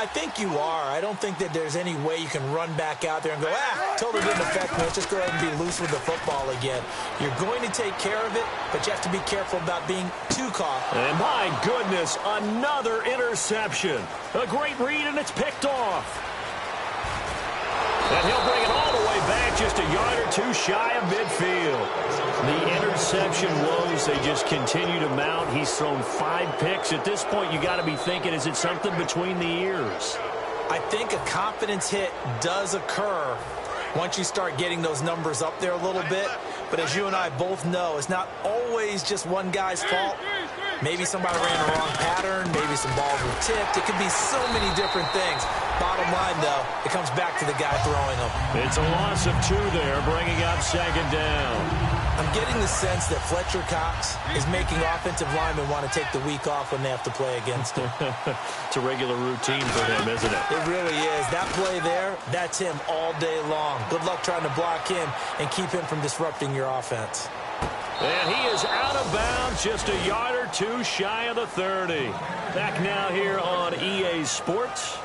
I think you are. I don't think that there's any way you can run back out there and go, totally didn't affect me. Let's just go ahead and be loose with the football again. You're going to take care of it, but you have to be careful about being too caught. And my goodness, another interception. A great read, and it's picked off. And he'll bring it all the way back, just a yard or 2 shy of midfield. The interception woes, they just continue to mount. He's thrown 5 picks. At this point, you got to be thinking, is it something between the ears? I think a confidence hit does occur once you start getting those numbers up there a little bit. But as you and I both know, it's not always just one guy's fault. Maybe somebody ran the wrong pattern. Maybe some balls were tipped. It could be so many different things. Bottom line, though, it comes back to the guy throwing them. It's a loss of 2 there, bringing up second down. I'm getting the sense that Fletcher Cox is making offensive linemen want to take the week off when they have to play against him. It's a regular routine for him, isn't it? It really is. That play there, that's him all day long. Good luck trying to block him and keep him from disrupting your offense. And he is out of bounds, just a yard or 2 shy of the 30. Back now here on EA Sports.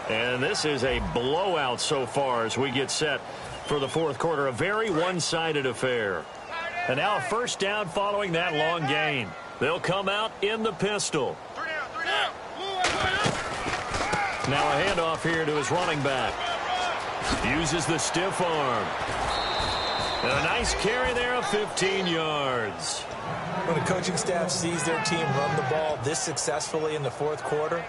And this is a blowout so far as we get set for the fourth quarter. A very one-sided affair. And now a first down following that long gain. They'll come out in the pistol. Now a handoff here to his running back. Uses the stiff arm. And a nice carry there of 15 yards. When a coaching staff sees their team run the ball this successfully in the fourth quarter,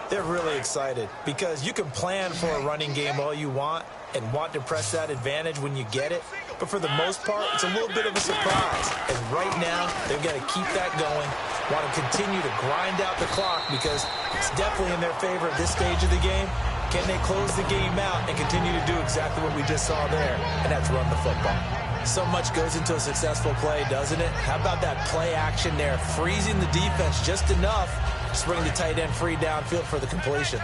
they're really excited because you can plan for a running game all you want and want to press that advantage when you get it. But for the most part, it's a little bit of a surprise. And right now, they've got to keep that going, want to continue to grind out the clock because it's definitely in their favor at this stage of the game. Can they close the game out and continue to do exactly what we just saw there, and that's run the football? So much goes into a successful play, doesn't it? How about that play action there, freezing the defense just enough to bring the tight end free downfield for the completion.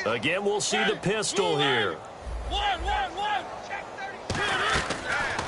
Again, we'll see the pistol here.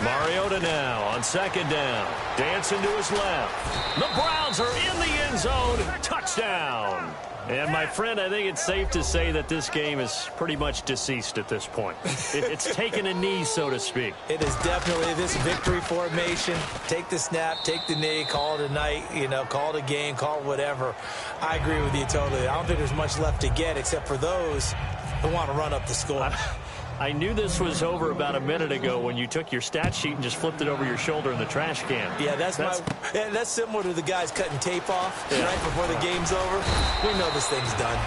Mariota now on second down. Dancing to his left. The Browns are in the end zone. Touchdown. And, my friend, I think it's safe to say that this game is pretty much deceased at this point. It's taken a knee, so to speak. It is definitely this victory formation. Take the snap, take the knee, call it a night, call it a game, call it whatever. I agree with you totally. I don't think there's much left to get except for those who want to run up the score. I knew this was over about a minute ago when you took your stat sheet and just flipped it over your shoulder in the trash can. Yeah, that's similar to the guys cutting tape off right before the game's over. We know this thing's done.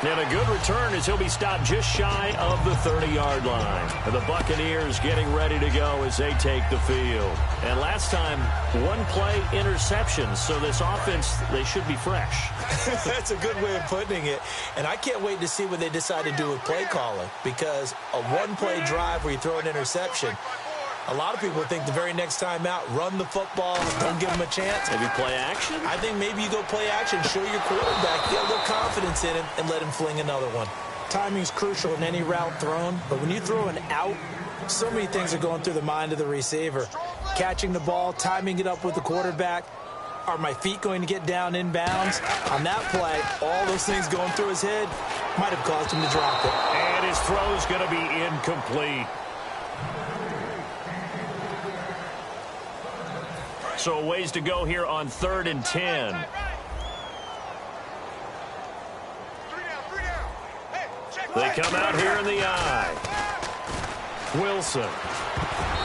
And a good return as he'll be stopped just shy of the 30-yard line. And the Buccaneers getting ready to go as they take the field. And last time, one play interception, so this offense, they should be fresh. That's a good way of putting it. And I can't wait to see what they decide to do with play calling, because a one-play drive where you throw an interception, a lot of people think the very next time out, run the football, don't give them a chance. Maybe play action? I think maybe you go play action, show your quarterback, get a little confidence in him, and let him fling another one. Timing is crucial in any route thrown, but when you throw an out, so many things are going through the mind of the receiver. Catching the ball, timing it up with the quarterback. Are my feet going to get down inbounds? On that play, all those things going through his head might have caused him to drop it. And his throw's going to be incomplete. So a ways to go here on 3rd and 10. They come out here in the eye. Wilson.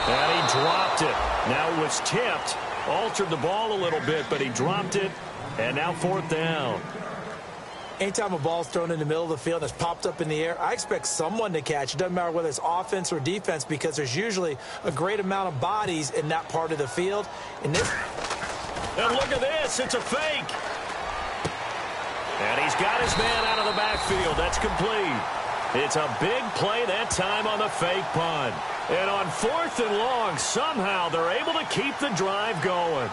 And he dropped it. Now it was tipped. Altered the ball a little bit, but he dropped it. And now 4th down. Anytime a ball's thrown in the middle of the field and it's popped up in the air, I expect someone to catch. It doesn't matter whether it's offense or defense, because there's usually a great amount of bodies in that part of the field. And look at this. It's a fake. And he's got his man out of the backfield. That's complete. It's a big play that time on the fake punt. And on 4th and long, somehow they're able to keep the drive going.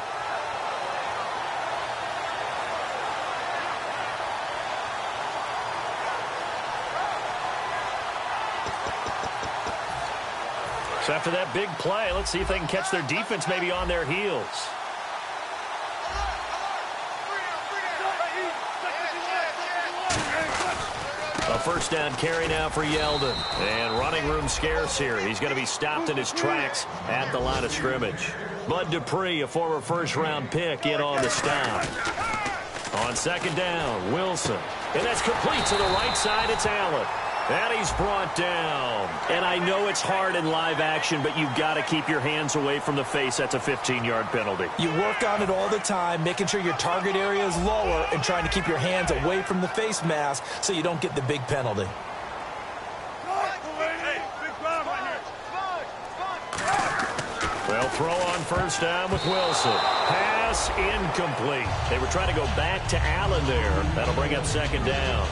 So after that big play, let's see if they can catch their defense maybe on their heels. A first down carry now for Yeldon. And running room scarce here. He's going to be stopped in his tracks at the line of scrimmage. Bud Dupree, a former first-round pick, in on the stop. On second down, Wilson. And that's complete to the right side. It's Allen. And he's brought down. And I know it's hard in live action, but you've got to keep your hands away from the face. That's a 15-yard penalty. You work on it all the time, making sure your target area is lower and trying to keep your hands away from the face mask so you don't get the big penalty. They'll throw on first down with Wilson. Pass incomplete. They were trying to go back to Allen there. That'll bring up second down.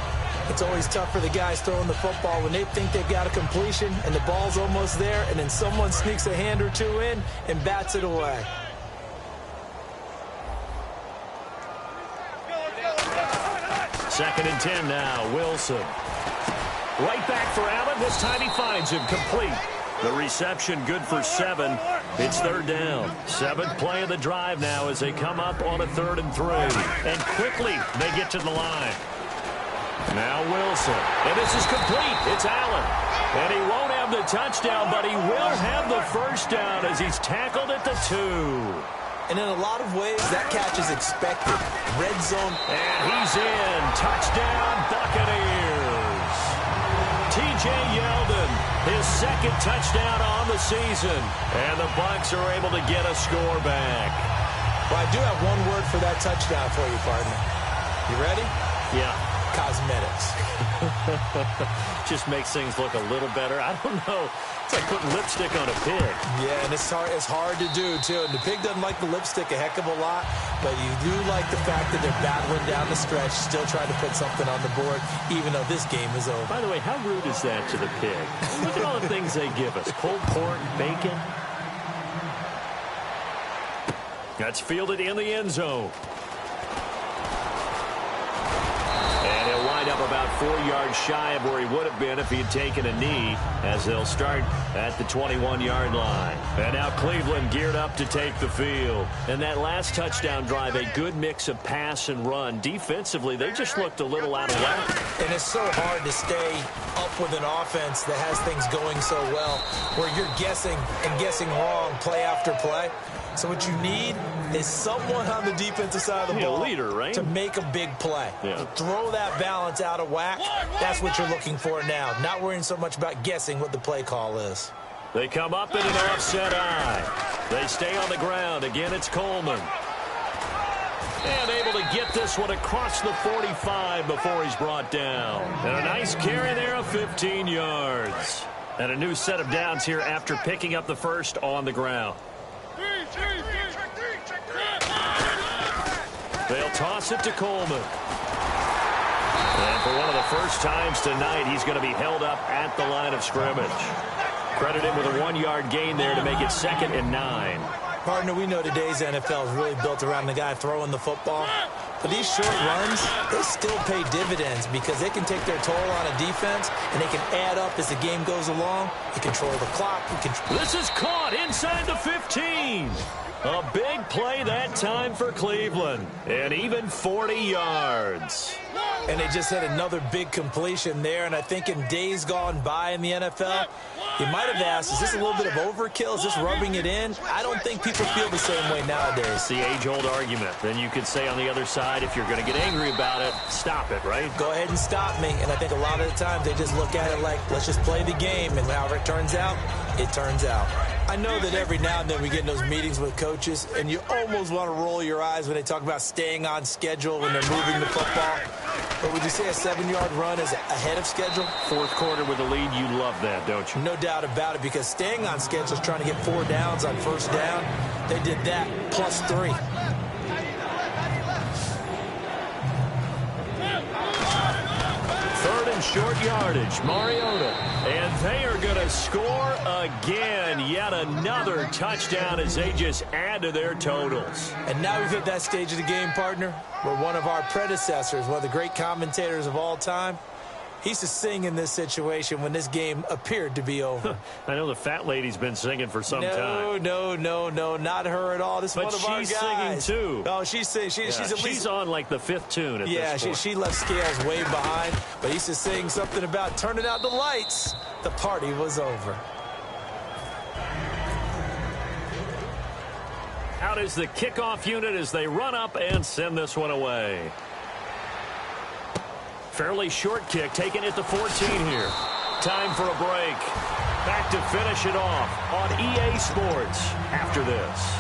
It's always tough for the guys throwing the football when they think they've got a completion and the ball's almost there, and then someone sneaks a hand or two in and bats it away. Second and 10 now. Wilson. Right back for Allen. This time he finds him complete. The reception good for 7. It's third down. 7th play of the drive now as they come up on a 3rd and 3. And quickly they get to the line. Now Wilson. And this is complete. It's Allen. And he won't have the touchdown, but he will have the first down as he's tackled at the 2. And in a lot of ways, that catch is expected. Red zone. And he's in. Touchdown, Buccaneers. T.J. Yeldon, his 2nd touchdown on the season. And the Bucs are able to get a score back. Well, I do have one word for that touchdown for you, partner. You ready? Yeah. Cosmetics. Just makes things look a little better. I don't know. It's like putting lipstick on a pig. Yeah, and it's hard to do, too. And the pig doesn't like the lipstick a heck of a lot, but you do like the fact that they're battling down the stretch, still trying to put something on the board, even though this game is over. By the way, how rude is that to the pig? Look at all the things they give us. Pulled pork, bacon. That's fielded in the end zone. And he'll wind up about 4 yards shy of where he would have been if he had taken a knee, as they'll start at the 21-yard line. And now Cleveland geared up to take the field. And that last touchdown drive, a good mix of pass and run. Defensively, they just looked a little out of whack. And it's so hard to stay up with an offense that has things going so well, where you're guessing and guessing wrong play after play. So what you need is someone on the defensive side of the ball, a leader, right? To make a big play. Yeah. To throw that balance out of whack, that's what you're looking for now. Not worrying so much about guessing what the play call is. They come up in an offset eye. They stay on the ground. Again, it's Coleman. And able to get this one across the 45 before he's brought down. And a nice carry there of 15 yards. And a new set of downs here after picking up the first on the ground. They'll toss it to Coleman. And for one of the first times tonight, he's going to be held up at the line of scrimmage. Credit him with a 1-yard gain there to make it 2nd and 9. Partner, we know today's NFL is really built around the guy throwing the football. But these short runs, they still pay dividends because they can take their toll on a defense and they can add up as the game goes along. They control the clock. This is caught inside the 15. A big play that time for Cleveland. And even 40 yards. And they just had another big completion there. And I think in days gone by in the NFL, you might have asked, is this a little bit of overkill? Is this rubbing it in? I don't think people feel the same way nowadays. It's the age-old argument. Then you could say on the other side, if you're going to get angry about it, stop it, right? Go ahead and stop me. And I think a lot of the times they just look at it like, let's just play the game. And however it turns out, it turns out. I know that every now and then we get in those meetings with coaches, and you almost want to roll your eyes when they talk about staying on schedule when they're moving the football. But would you say a 7-yard run is ahead of schedule? 4th quarter with a lead, you love that, don't you? No doubt about it, because staying on schedule is trying to get 4 downs on first down. They did that plus 3. Short yardage, Mariota, and they are going to score again. Yet another touchdown as they just add to their totals. And now we've hit that stage of the game, partner, where one of our predecessors, one of the great commentators of all time, he used to sing in this situation when this game appeared to be over. I know the fat lady's been singing for some time. No, not her at all. This is one of our guys. But she's singing, too. Oh, she's at least... She's on, like, the 5th tune at this point. She left scales way behind, but he used to sing something about turning out the lights. The party was over. Out is the kickoff unit as they run up and send this one away. Fairly short kick taken at the 14 here. Time for a break. Back to finish it off on EA Sports after this.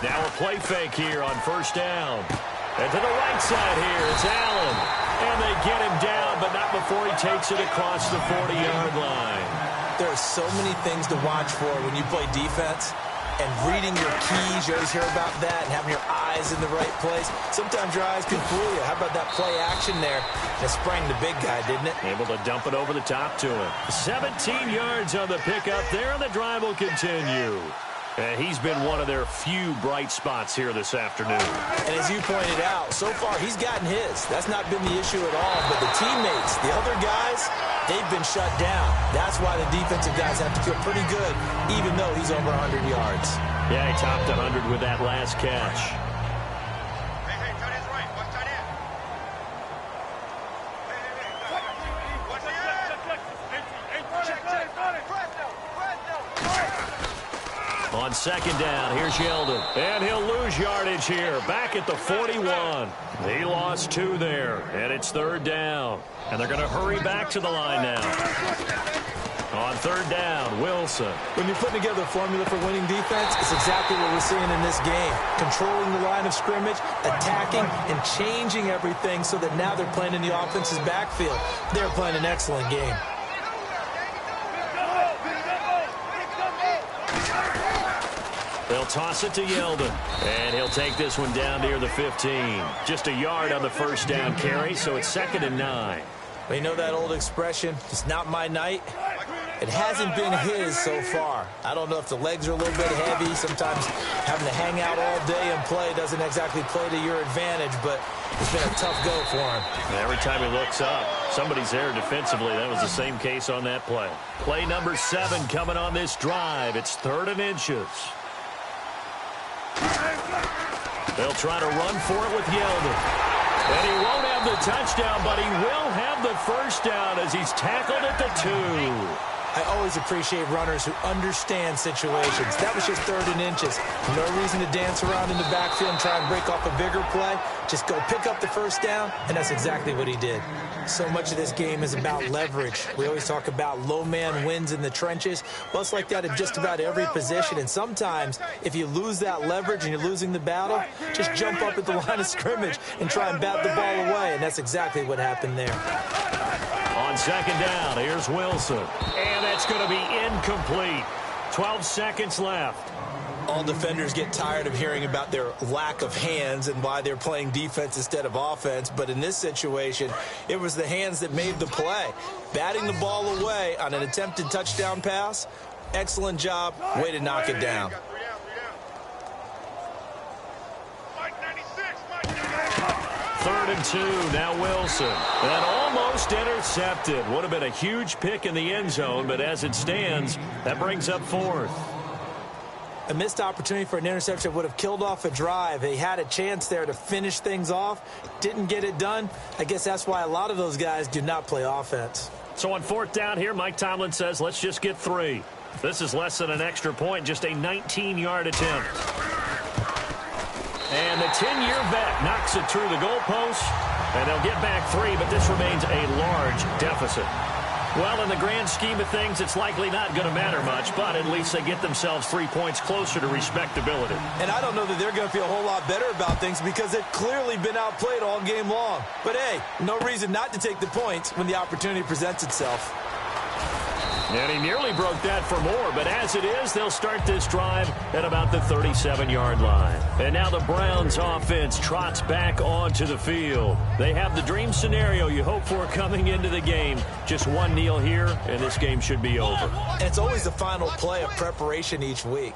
Now a play fake here on first down. And to the right side here, it's Allen. And they get him down, but not before he takes it across the 40-yard line. There are so many things to watch for when you play defense. And reading your keys, you always hear about that, and having your eyes in the right place. Sometimes your eyes can fool you. How about that play action there? It sprang the big guy, didn't it? Able to dump it over the top to him. 17 yards on the pickup there, and the drive will continue. And he's been one of their few bright spots here this afternoon. And as you pointed out, so far he's gotten his. That's not been the issue at all. But the teammates, the other guys, they've been shut down. That's why the defensive guys have to feel pretty good, even though he's over 100 yards. Yeah, he topped 100 with that last catch. On second down, here's Yeldon. And he'll lose yardage here. Back at the 41. He lost 2 there. And it's third down. And they're going to hurry back to the line now. On third down, Wilson. When you're putting together a formula for winning defense, it's exactly what we're seeing in this game. Controlling the line of scrimmage, attacking, and changing everything so that now they're playing in the offense's backfield. They're playing an excellent game. They'll toss it to Yeldon. And he'll take this one down near the 15. Just a yard on the first down carry, so it's 2nd and 9. Well, you know that old expression, it's not my night? It hasn't been his so far. I don't know if the legs are a little bit heavy. Sometimes having to hang out all day and play doesn't exactly play to your advantage, but it's been a tough go for him. Every time he looks up, somebody's there defensively. That was the same case on that play. Play number 7 coming on this drive. It's 3rd and inches. They'll try to run for it with Yeldon. And he won't have the touchdown, but he will have the first down as he's tackled at the 2. I always appreciate runners who understand situations. That was just 3rd and inches. No reason to dance around in the backfield and try and break off a bigger play. Just go pick up the first down, and that's exactly what he did. So much of this game is about leverage. We always talk about low man wins in the trenches. Well, it's like that in just about every position. And sometimes, if you lose that leverage and you're losing the battle, just jump up at the line of scrimmage and try and bat the ball away. And that's exactly what happened there. On second down, here's Wilson. And that's going to be incomplete. 12 seconds left. All defenders get tired of hearing about their lack of hands and why they're playing defense instead of offense. But in this situation, it was the hands that made the play. Batting the ball away on an attempted touchdown pass. Excellent job. Way to knock it down. Third and 2, now Wilson. And almost intercepted. Would have been a huge pick in the end zone, but as it stands, that brings up 4th. A missed opportunity for an interception would have killed off a drive. He had a chance there to finish things off. Didn't get it done. I guess that's why a lot of those guys do not play offense. So on 4th down here, Mike Tomlin says, let's just get 3. This is less than an extra point, just a 19-yard attempt. And the 10-year vet knocks it through the goalpost, and they'll get back 3, but this remains a large deficit. Well, in the grand scheme of things, it's likely not going to matter much, but at least they get themselves 3 points closer to respectability. And I don't know that they're going to feel a whole lot better about things because they've clearly been outplayed all game long. But, hey, no reason not to take the points when the opportunity presents itself. And he nearly broke that for more, but as it is, they'll start this drive at about the 37-yard line. And now the Browns offense trots back onto the field. They have the dream scenario you hope for coming into the game. Just one kneel here, and this game should be over. And it's always the final play of preparation each week.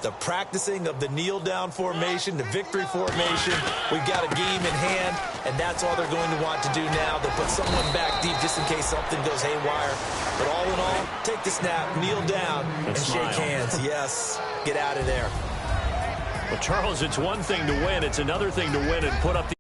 The practicing of the kneel-down formation, the victory formation. We've got a game in hand, and that's all they're going to want to do now. They'll put someone back deep just in case something goes haywire. But all in all, take the snap, kneel down, and shake hands. Yes, get out of there. Well, Charles, it's one thing to win. It's another thing to win and put up the